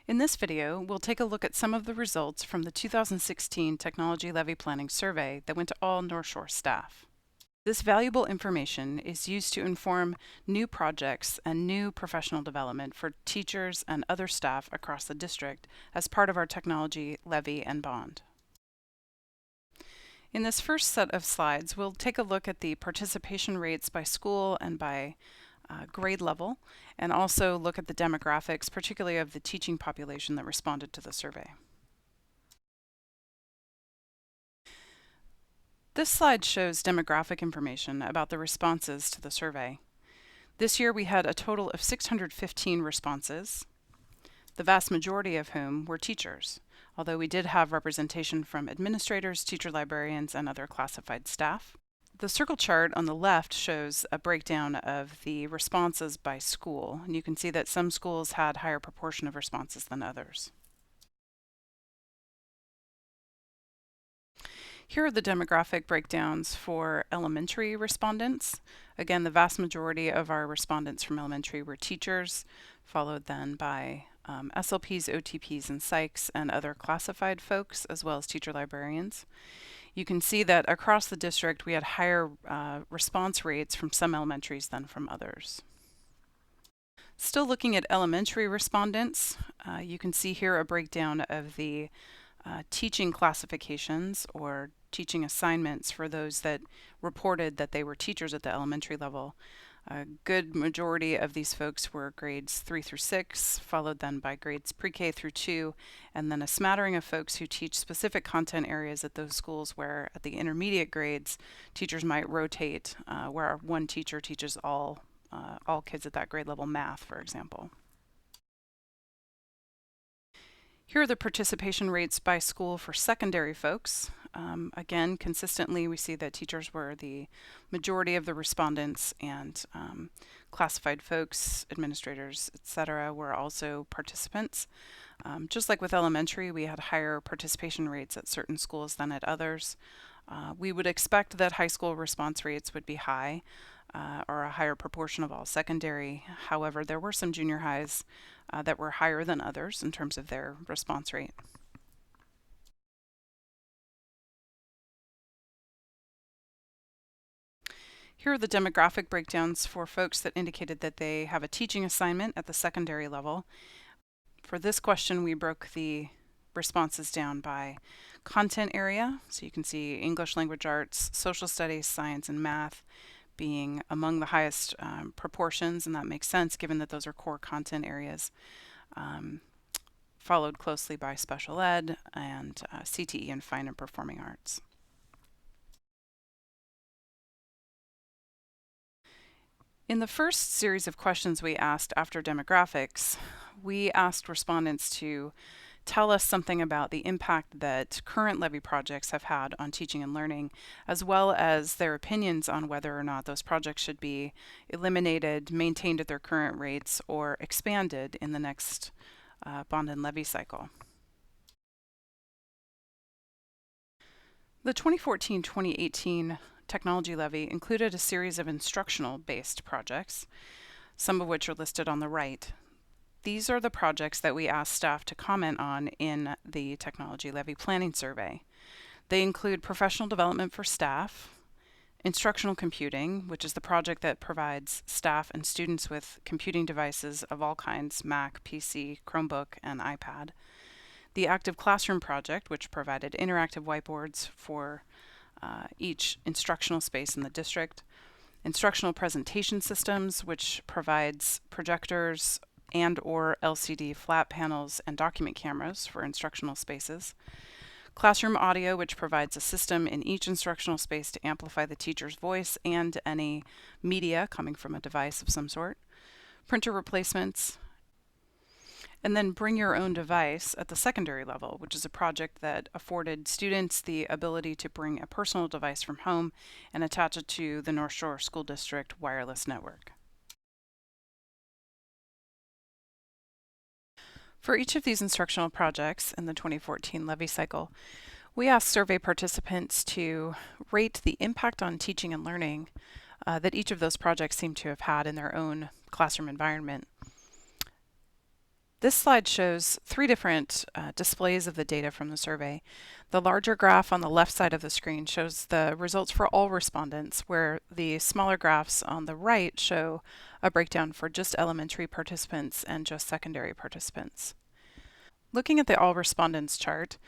In this video, we'll take a look at some of the results from the 2016 Technology Levy Planning Survey that went to all North Shore staff. This valuable information is used to inform new projects and new professional development for teachers and other staff across the district as part of our technology levy and bond. In this first set of slides, we'll take a look at the participation rates by school and by grade level, and also look at the demographics, particularly of the teaching population that responded to the survey. This slide shows demographic information about the responses to the survey. This year we had a total of 615 responses, the vast majority of whom were teachers, although we did have representation from administrators, teacher librarians, and other classified staff. The circle chart on the left shows a breakdown of the responses by school, and you can see that some schools had higher proportion of responses than others. Here are the demographic breakdowns for elementary respondents. Again, the vast majority of our respondents from elementary were teachers, followed then by SLPs, OTPs, and psychs, and other classified folks, as well as teacher librarians. You can see that across the district we had higher response rates from some elementaries than from others. Still looking at elementary respondents, you can see here a breakdown of the teaching classifications or teaching assignments for those that reported that they were teachers at the elementary level. A good majority of these folks were grades 3 through 6, followed then by grades pre-K through 2, and then a smattering of folks who teach specific content areas at those schools where at the intermediate grades teachers might rotate, where one teacher teaches all kids at that grade level math, for example. Here are the participation rates by school for secondary folks. Again, consistently we see that teachers were the majority of the respondents, and classified folks, administrators, etc. were also participants. Just like with elementary, we had higher participation rates at certain schools than at others. We would expect that high school response rates would be high, or a higher proportion of all secondary. However, there were some junior highs that were higher than others in terms of their response rate. Here are the demographic breakdowns for folks that indicated that they have a teaching assignment at the secondary level. For this question, we broke the responses down by content area. So you can see English language arts, social studies, science, and math being among the highest proportions, and that makes sense given that those are core content areas, followed closely by special ed and CTE and fine and performing arts. In the first series of questions we asked after demographics, we asked respondents to tell us something about the impact that current levy projects have had on teaching and learning, as well as their opinions on whether or not those projects should be eliminated, maintained at their current rates, or expanded in the next bond and levy cycle. The 2014-2018 Technology Levy included a series of instructional-based projects, some of which are listed on the right. These are the projects that we asked staff to comment on in the Technology Levy Planning Survey. They include professional development for staff, instructional computing, which is the project that provides staff and students with computing devices of all kinds, Mac, PC, Chromebook, and iPad. The Active Classroom project, which provided interactive whiteboards for each instructional space in the district. Instructional presentation systems, which provides projectors and/or LCD flat panels and document cameras for instructional spaces. Classroom audio, which provides a system in each instructional space to amplify the teacher's voice and any media coming from a device of some sort. Printer replacements. And then Bring Your Own Device at the secondary level, which is a project that afforded students the ability to bring a personal device from home and attach it to the North Shore School District wireless network. For each of these instructional projects in the 2014 levy cycle, we asked survey participants to rate the impact on teaching and learning that each of those projects seem to have had in their own classroom environment. This slide shows three different displays of the data from the survey. The larger graph on the left side of the screen shows the results for all respondents, where the smaller graphs on the right show a breakdown for just elementary participants and just secondary participants. Looking at the all respondents chart,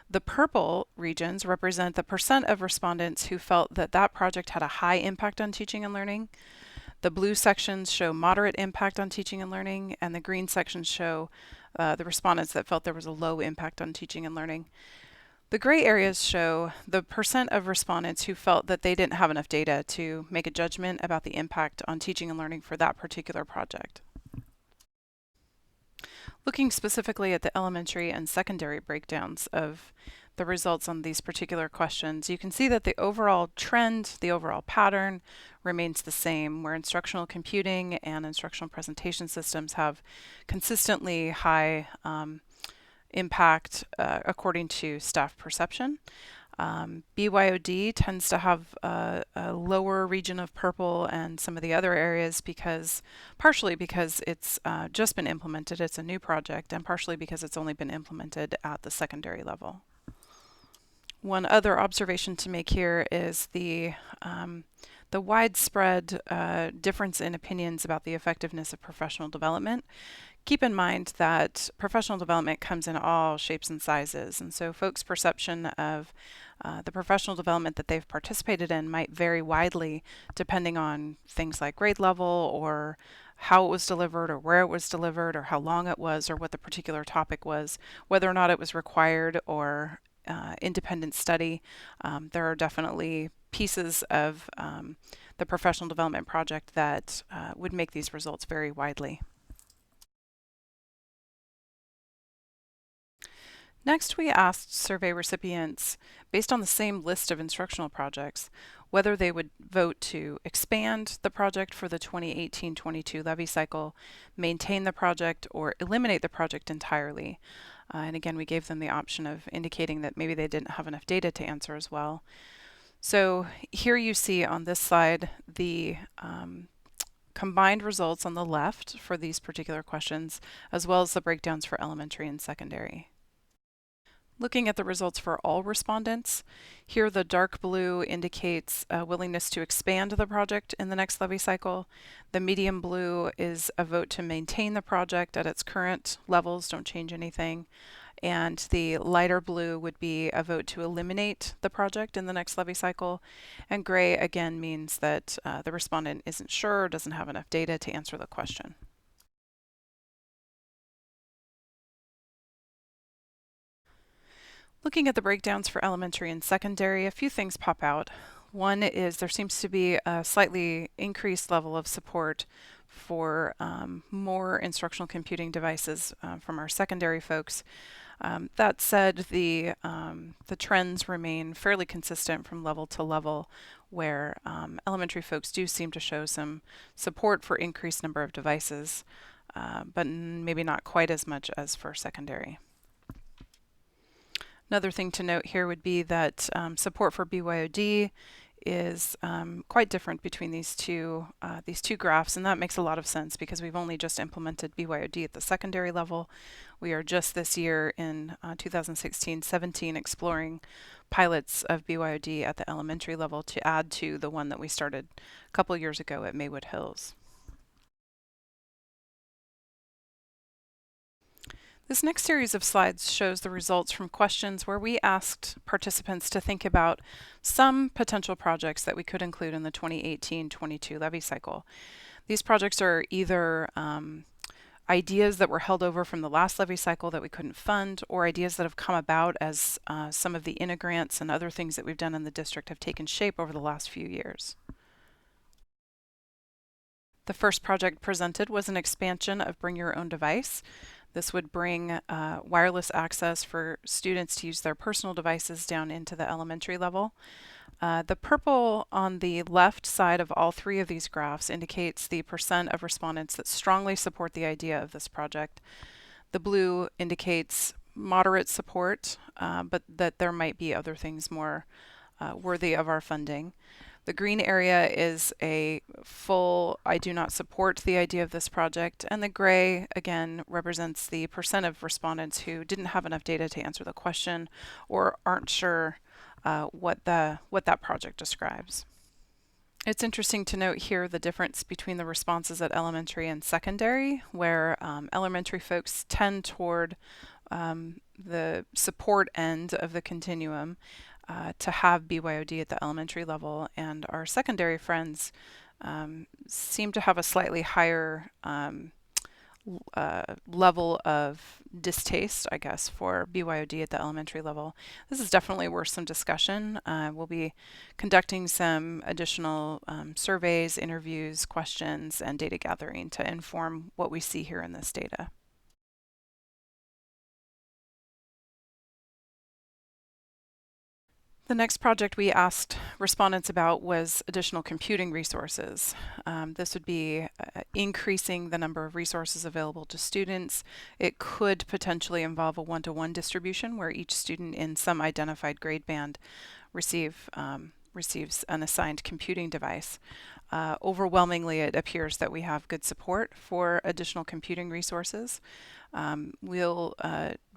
the purple regions represent the percent of respondents who felt that that project had a high impact on teaching and learning. The blue sections show moderate impact on teaching and learning, and the green sections show the respondents that felt there was a low impact on teaching and learning. The gray areas show the percent of respondents who felt that they didn't have enough data to make a judgment about the impact on teaching and learning for that particular project. Looking specifically at the elementary and secondary breakdowns of the results on these particular questions, you can see that the overall trend, the overall pattern remains the same, where instructional computing and instructional presentation systems have consistently high impact according to staff perception. BYOD tends to have a lower region of purple and some of the other areas partially because it's just been implemented, it's a new project, and partially because it's only been implemented at the secondary level. One other observation to make here is the widespread difference in opinions about the effectiveness of professional development. Keep in mind that professional development comes in all shapes and sizes, and so folks' perception of the professional development that they've participated in might vary widely depending on things like grade level or how it was delivered or where it was delivered or how long it was or what the particular topic was, whether or not it was required or independent study. There are definitely pieces of the professional development project that would make these results vary widely. Next, we asked survey recipients, based on the same list of instructional projects, whether they would vote to expand the project for the 2018-22 levy cycle, maintain the project, or eliminate the project entirely. And again, we gave them the option of indicating that maybe they didn't have enough data to answer as well. So here you see on this slide the combined results on the left for these particular questions, as well as the breakdowns for elementary and secondary. Looking at the results for all respondents, here the dark blue indicates a willingness to expand the project in the next levy cycle. The medium blue is a vote to maintain the project at its current levels, don't change anything. And the lighter blue would be a vote to eliminate the project in the next levy cycle. And gray again means that the respondent isn't sure, doesn't have enough data to answer the question. Looking at the breakdowns for elementary and secondary, a few things pop out. One is there seems to be a slightly increased level of support for more instructional computing devices from our secondary folks. That said, the trends remain fairly consistent from level to level, where elementary folks do seem to show some support for increased number of devices, but maybe not quite as much as for secondary. Another thing to note here would be that support for BYOD is quite different between these two graphs, and that makes a lot of sense because we've only just implemented BYOD at the secondary level. We are just this year in 2016-17 exploring pilots of BYOD at the elementary level to add to the one that we started a couple years ago at Maywood Hills. This next series of slides shows the results from questions where we asked participants to think about some potential projects that we could include in the 2018-22 levy cycle. These projects are either ideas that were held over from the last levy cycle that we couldn't fund, or ideas that have come about as some of the integrants and other things that we've done in the district have taken shape over the last few years. The first project presented was an expansion of Bring Your Own Device. This would bring wireless access for students to use their personal devices down into the elementary level. The purple on the left side of all three of these graphs indicates the percent of respondents that strongly support the idea of this project. The blue indicates moderate support, but that there might be other things more worthy of our funding. The green area is a full, I do not support the idea of this project, and the gray, again, represents the percent of respondents who didn't have enough data to answer the question or aren't sure what that project describes. It's interesting to note here the difference between the responses at elementary and secondary, where elementary folks tend toward the support end of the continuum to have BYOD at the elementary level, and our secondary friends seem to have a slightly higher level of distaste, I guess, for BYOD at the elementary level. This is definitely worth some discussion. We'll be conducting some additional surveys, interviews, questions, and data gathering to inform what we see here in this data. The next project we asked respondents about was additional computing resources. This would be increasing the number of resources available to students. It could potentially involve a one-to-one distribution where each student in some identified grade band receives an assigned computing device. Overwhelmingly, it appears that we have good support for additional computing resources. We'll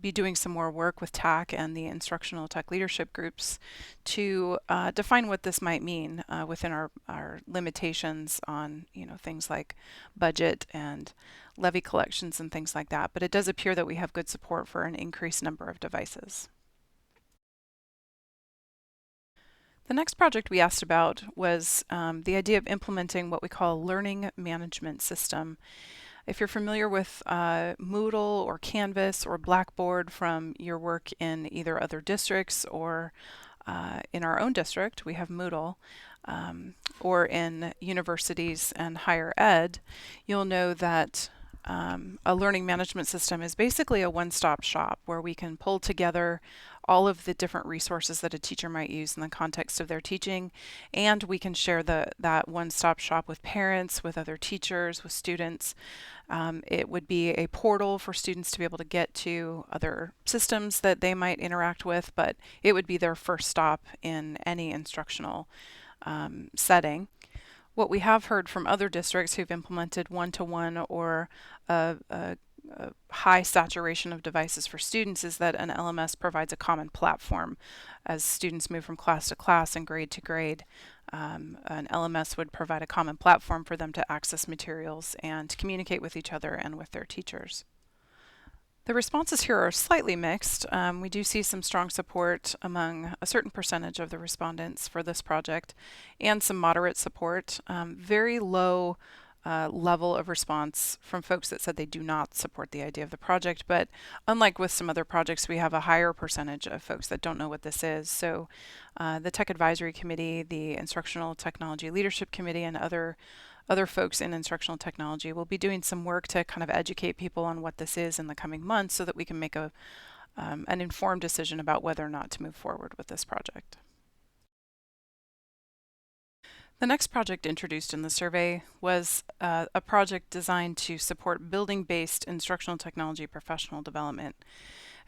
be doing some more work with TAC and the instructional tech leadership groups to define what this might mean within our limitations on things like budget and levy collections and things like that. But it does appear that we have good support for an increased number of devices. The next project we asked about was the idea of implementing what we call a learning management system. If you're familiar with Moodle or Canvas or Blackboard from your work in either other districts or in our own district, we have Moodle, or in universities and higher ed, you'll know that a learning management system is basically a one-stop shop where we can pull together all of the different resources that a teacher might use in the context of their teaching, and we can share that one-stop shop with parents, with other teachers, with students. It would be a portal for students to be able to get to other systems that they might interact with, but it would be their first stop in any instructional setting. What we have heard from other districts who've implemented one-to-one or a high saturation of devices for students is that an LMS provides a common platform as students move from class to class and grade to grade. An LMS would provide a common platform for them to access materials and communicate with each other and with their teachers. The responses here are slightly mixed. We do see some strong support among a certain percentage of the respondents for this project and some moderate support. Very low level of response from folks that said they do not support the idea of the project, but unlike with some other projects, we have a higher percentage of folks that don't know what this is. So the Tech Advisory Committee, the Instructional Technology Leadership Committee, and other folks in instructional technology will be doing some work to kind of educate people on what this is in the coming months so that we can make an informed decision about whether or not to move forward with this project. The next project introduced in the survey was a project designed to support building-based instructional technology professional development.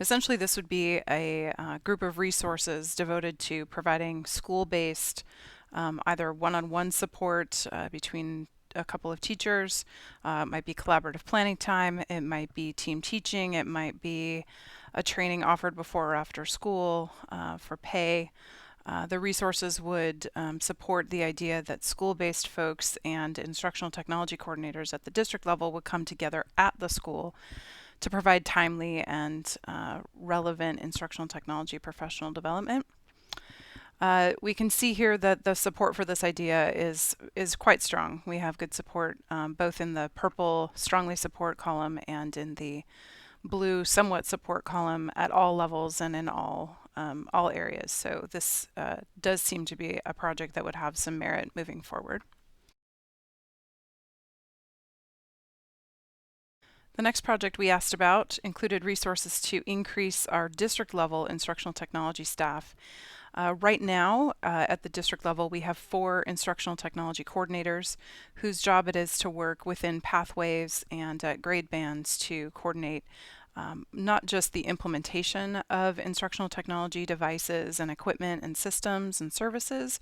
Essentially, this would be a group of resources devoted to providing school-based either one-on-one support between a couple of teachers. It might be collaborative planning time. It might be team teaching. It might be a training offered before or after school for pay. The resources would support the idea that school-based folks and instructional technology coordinators at the district level would come together at the school to provide timely and relevant instructional technology professional development. We can see here that the support for this idea is quite strong. We have good support both in the purple strongly support column and in the blue somewhat support column at all levels and in all areas. So this does seem to be a project that would have some merit moving forward. The next project we asked about included resources to increase our district level instructional technology staff. Right now, at the district level, we have 4 instructional technology coordinators whose job it is to work within pathways and grade bands to coordinate not just the implementation of instructional technology devices and equipment and systems and services,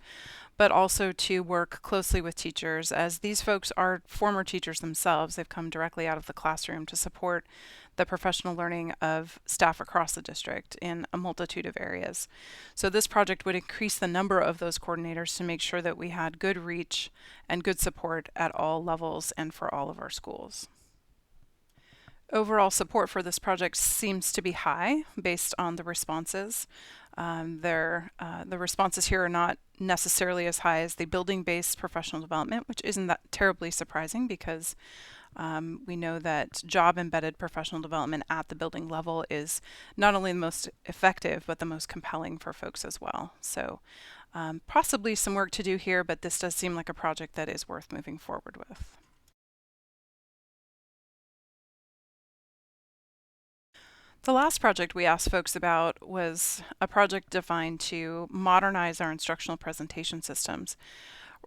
but also to work closely with teachers, as these folks are former teachers themselves. They've come directly out of the classroom to support the professional learning of staff across the district in a multitude of areas. So this project would increase the number of those coordinators to make sure that we had good reach and good support at all levels and for all of our schools. Overall support for this project seems to be high based on the responses. The responses here are not necessarily as high as the building-based professional development, which isn't that terribly surprising because we know that job-embedded professional development at the building level is not only the most effective, but the most compelling for folks as well. So possibly some work to do here, but this does seem like a project that is worth moving forward with. The last project we asked folks about was a project defined to modernize our instructional presentation systems.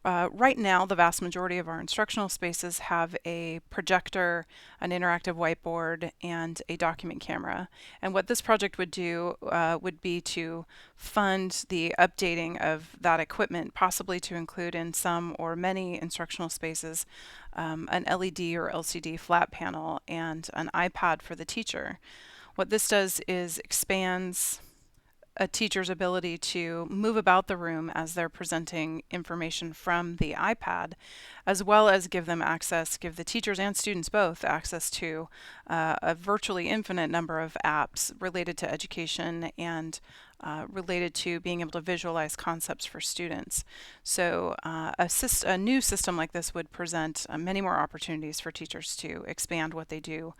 Right now, the vast majority of our instructional spaces have a projector, an interactive whiteboard, and a document camera. And what this project would do would be to fund the updating of that equipment, possibly to include in some or many instructional spaces an LED or LCD flat panel and an iPad for the teacher. What this does is expands a teacher's ability to move about the room as they're presenting information from the iPad, as well as give the teachers and students both access to a virtually infinite number of apps related to education and related to being able to visualize concepts for students. So a new system like this would present many more opportunities for teachers to expand what they do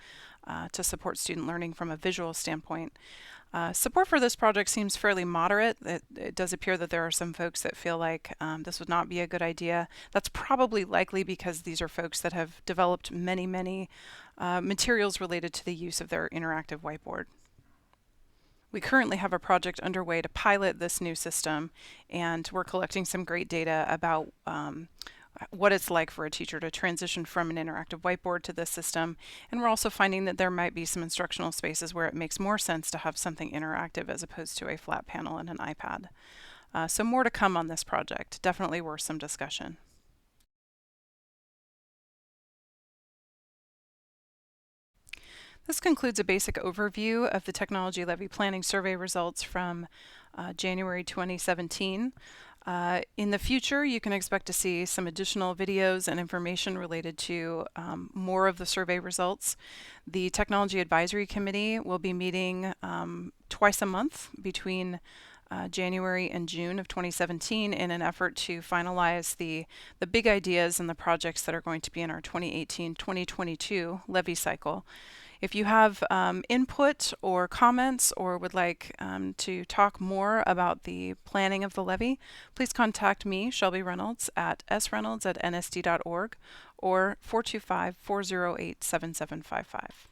to support student learning from a visual standpoint. Support for this project seems fairly moderate. It does appear that there are some folks that feel like this would not be a good idea. That's probably likely because these are folks that have developed many materials related to the use of their interactive whiteboard. We currently have a project underway to pilot this new system, and we're collecting some great data about what it's like for a teacher to transition from an interactive whiteboard to this system. And we're also finding that there might be some instructional spaces where it makes more sense to have something interactive as opposed to a flat panel and an iPad. So more to come on this project. Definitely worth some discussion. This concludes a basic overview of the Technology Levy Planning Survey results from January 2017. In the future, you can expect to see some additional videos and information related to more of the survey results. The Technology Advisory Committee will be meeting twice a month between January and June of 2017 in an effort to finalize the big ideas and the projects that are going to be in our 2018-2022 levy cycle. If you have input or comments or would like to talk more about the planning of the levy, please contact me, Shelby Reynolds, at sreynolds@nsd.org or 425-408-7755.